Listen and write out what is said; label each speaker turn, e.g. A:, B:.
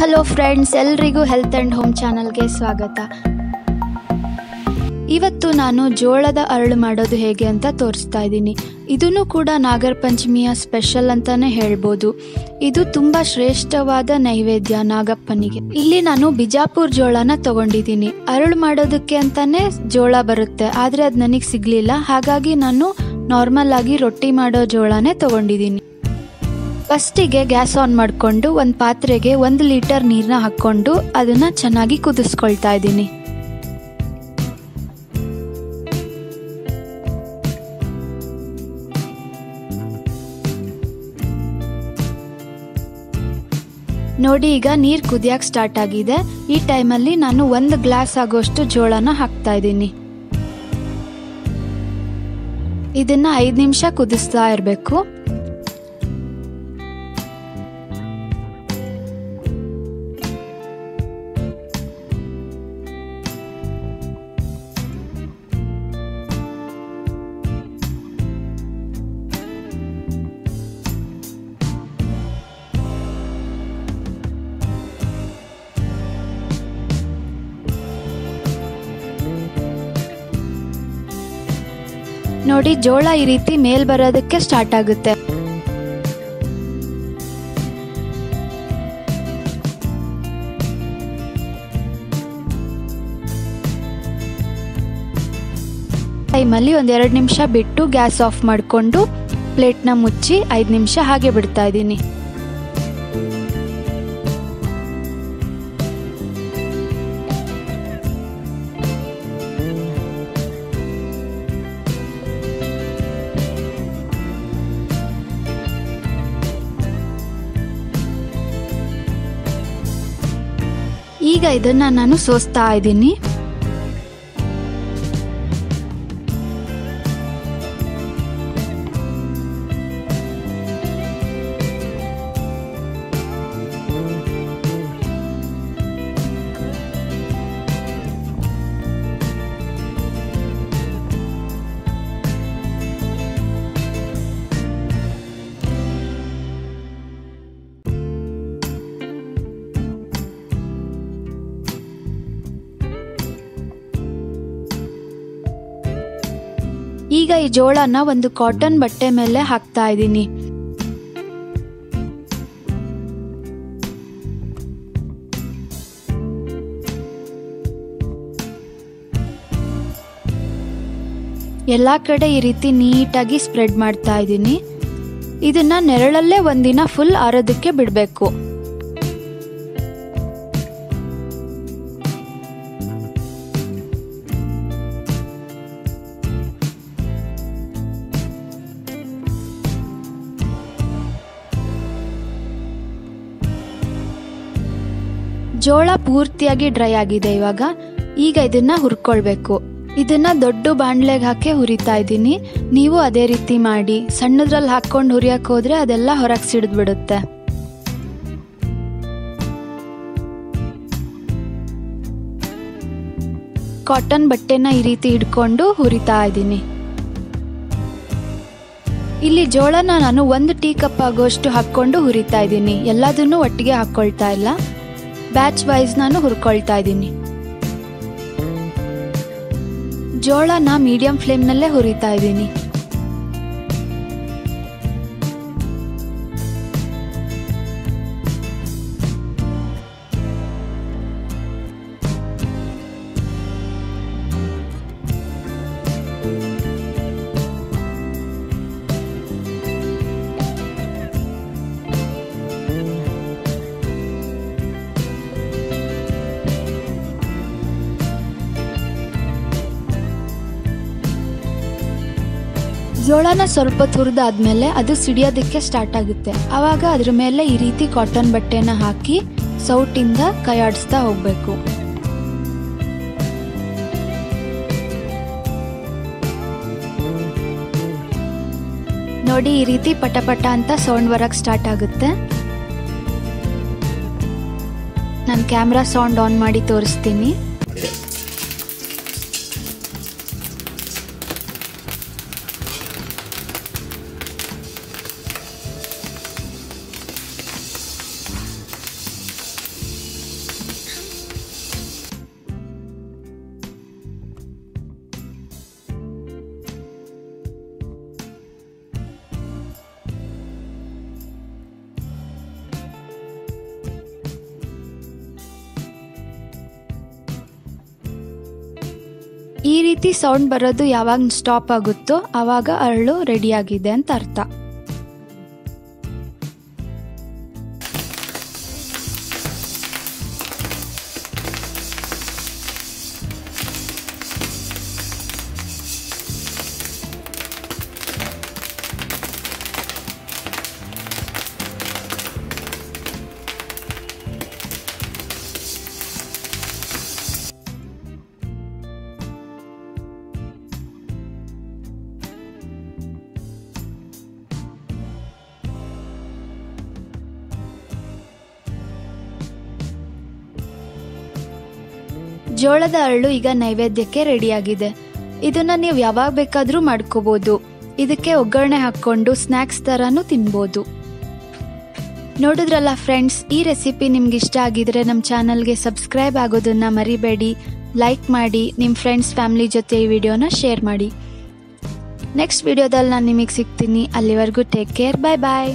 A: Hello friends, ಎಲ್ರಿಗೂ health and home ಚಾನಲ್ಗೆ ಸ್ವಾಗತ. ಇವತ್ತು ನಾನು ಜೋಳದ ಅರಳು ಮಾಡೋದು ಹೇಗೆ ಅಂತ ತೋರಿಸ್ತಾ ಇದ್ದೀನಿ. ಇದನ್ನು ಕೂಡ ನಾಗರ ಪಂಚಮಿಯ ಸ್ಪೆಷಲ್ ಅಂತಾನೆ ಹೇಳ್ಬೋದು. ಇದು ತುಂಬ ಶ್ರೇಷ್ಠವಾದ ನೈವೇದ್ಯ ನಾಗಪ್ಪನಿಗೆ. ಇಲ್ಲಿ ನಾನು ಬಿಜಾಪುರ ಜೋಳನ ತಗೊಂಡಿದ್ದೀನಿ. ಅರಳು ಮಾಡೋದಕ್ಕೆ ಅಂತಾನೆ ಜೋಳ ಬರುತ್ತೆ, ಆದರೆ ಅದು ನನಗೆ ಸಿಗಲಿಲ್ಲ. ಹಾಗಾಗಿ ನಾನು ನಾರ್ಮಲ್ ಆಗಿ ರೊಟ್ಟಿ ಮಾಡೋ ಜೋಳನೇ ತಗೊಂಡಿದ್ದೀನಿ. ಫಸ್ಟಿಗೆ ಗ್ಯಾಸ್ ಆನ್ ಮಾಡಿಕೊಂಡು ಒಂದು ಪಾತ್ರೆಗೆ 1 ಲೀಟರ್ ನೀರನ್ನ ಹಾಕ್ಕೊಂಡು ಅದನ್ನು ಚೆನ್ನಾಗಿ ಕುದಿಸ್ಕೊಳ್ತಾ ಇದ್ದೀನಿ. ನೋಡಿ, ಈಗ ನೀರು ಕುದಿಯಕ್ಕೆ ಸ್ಟಾರ್ಟ್ ಆಗಿದೆ. ಈ ಟೈಮಲ್ಲಿ ನಾನು 1 ಗ್ಲಾಸ್ ಆಗೋಷ್ಟು ಜೋಳನ ಹಾಕ್ತಾ ಇದ್ದೀನಿ. ಇದನ್ನ 5 ನಿಮಿಷ ಕುದಿಸ್ತಾ ಇರಬೇಕು. ನೋಡಿ, ಜೋಳ ಈ ರೀತಿ ಮೇಲ್ ಬರೋದಕ್ಕೆ ಸ್ಟಾರ್ಟ್ ಆಗುತ್ತೆ. ಟೈಮಲ್ಲಿ 1-2 ನಿಮಿಷ ಬಿಟ್ಟು ಗ್ಯಾಸ್ ಆಫ್ ಮಾಡಿಕೊಂಡು ಪ್ಲೇಟ್ನ ಮುಚ್ಚಿ 5 ನಿಮಿಷ ಹಾಗೆ ಬಿಡ್ತಾ ಇದ್ದೀನಿ. ಈಗ ಇದನ್ನ ನಾನು ಸೋಸ್ತಾ ಇದ್ದೀನಿ. ಈಗ ಈ ಜೋಳನ ಒಂದು ಕಾಟನ್ ಬಟ್ಟೆ ಮೇಲೆ ಹಾಕ್ತಾ ಇದ್ದೀನಿ. ಎಲ್ಲಾ ಕಡೆ ಈ ರೀತಿ ನೀಟಾಗಿ ಸ್ಪ್ರೆಡ್ ಮಾಡ್ತಾ ಇದ್ದೀನಿ. ಇದನ್ನ ನೆರಳಲ್ಲೇ ಒಂದಿನ ಫುಲ್ ಆರೋದಕ್ಕೆ ಬಿಡಬೇಕು. ಜೋಳ ಪೂರ್ತಿಯಾಗಿ ಡ್ರೈ ಆಗಿದೆ. ಈಗ ಇದನ್ನ ಹುರ್ಕೊಳ್ಬೇಕು. ಇದನ್ನ ದೊಡ್ಡ ಬಾಣಲೆಗೆ ಹಾಕಿ ಹುರಿತಾ ಇದ್ದೀನಿ. ನೀವು ಅದೇ ರೀತಿ ಮಾಡಿ. ಸಣ್ಣದ್ರಲ್ಲಿ ಹಾಕೊಂಡು ಹುರಿಯಕ್ಕೆ ಹೋದ್ರೆ ಅದೆಲ್ಲ ಹೊರಗೆ ಸಿಡಿದು ಬಿಡುತ್ತೆ. ಕಾಟನ್ ಬಟ್ಟೆನ ಈ ರೀತಿ ಹಿಡ್ಕೊಂಡು ಹುರಿತಾ ಇದ್ದೀನಿ. ಇಲ್ಲಿ ಜೋಳನ ನಾನು 1 ಟೀ ಕಪ್ ಆಗೋಷ್ಟು ಹಾಕೊಂಡು ಹುರಿತಾ ಇದ್ದೀನಿ. ಎಲ್ಲದನ್ನು ಒಟ್ಟಿಗೆ ಹಾಕೊಳ್ತಾ ಇಲ್ಲ, ಬ್ಯಾಚ್ ವೈಸ್ ನಾನು ಹುರ್ಕೊಳ್ತಾ ಇದ್ದೀನಿ. ಜೋಳನ ಮೀಡಿಯಂ ಫ್ಲೇಮ್ನಲ್ಲೇ ಹುರಿತಾ ಇದ್ದೀನಿ. ಜೋಳನ ಸ್ವಲ್ಪ ಹುರಿದಾದ್ಮೇಲೆ ಅದು ಸಿಡಿಯೋದಕ್ಕೆ ಸ್ಟಾರ್ಟ್ ಆಗುತ್ತೆ. ಆವಾಗ ಅದ್ರ ಮೇಲೆ ಈ ರೀತಿ ಕಾಟನ್ ಬಟ್ಟೆನ ಹಾಕಿ ಸೌಟಿಂದ ಕೈ ಆಡಿಸ್ತಾ ಹೋಗ್ಬೇಕು. ನೋಡಿ, ಈ ರೀತಿ ಪಟ ಅಂತ ಸೌಂಡ್ ಬರಕ್ ಸ್ಟಾರ್ಟ್ ಆಗುತ್ತೆ. ನಾನು ಕ್ಯಾಮ್ರಾ ಸೌಂಡ್ ಆನ್ ಮಾಡಿ ತೋರಿಸ್ತೀನಿ. ಈ ರೀತಿ ಸೌಂಡ್ ಬರೋದು ಯಾವಾಗ ಸ್ಟಾಪ್ ಆಗುತ್ತೋ ಆವಾಗ ಅರಳು ರೆಡಿಯಾಗಿದೆ ಅಂತ ಅರ್ಥ. ಜೋಳದ ಅರಳು ಈಗ ನೈವೇದ್ಯಕ್ಕೆ ರೆಡಿಯಾಗಿದೆ. ಇದನ್ನ ನೀವು ಯಾವಾಗ ಬೇಕಾದರೂ ಮಾಡ್ಕೋಬಹುದು. ಇದಕ್ಕೆ ಒಗ್ಗರಣೆ ಹಾಕ್ಕೊಂಡು ಸ್ನ್ಯಾಕ್ಸ್ ಥರನೂ ತಿನ್ಬೋದು. ನೋಡಿದ್ರಲ್ಲ ಫ್ರೆಂಡ್ಸ್, ಈ ರೆಸಿಪಿ ನಿಮ್ಗೆ ಇಷ್ಟ ಆಗಿದ್ರೆ ನಮ್ಮ ಚಾನಲ್ಗೆ ಸಬ್ಸ್ಕ್ರೈಬ್ ಆಗೋದನ್ನ ಮರಿಬೇಡಿ. ಲೈಕ್ ಮಾಡಿ, ನಿಮ್ಮ ಫ್ರೆಂಡ್ಸ್ ಫ್ಯಾಮಿಲಿ ಜೊತೆ ಈ ವಿಡಿಯೋನ ಶೇರ್ ಮಾಡಿ. ನೆಕ್ಸ್ಟ್ ವಿಡಿಯೋದಲ್ಲಿ ನಾನು ನಿಮಗೆ ಸಿಗ್ತೀನಿ. ಅಲ್ಲಿವರೆಗೂ ಟೇಕ್ ಕೇರ್. ಬಾಯ್ ಬಾಯ್.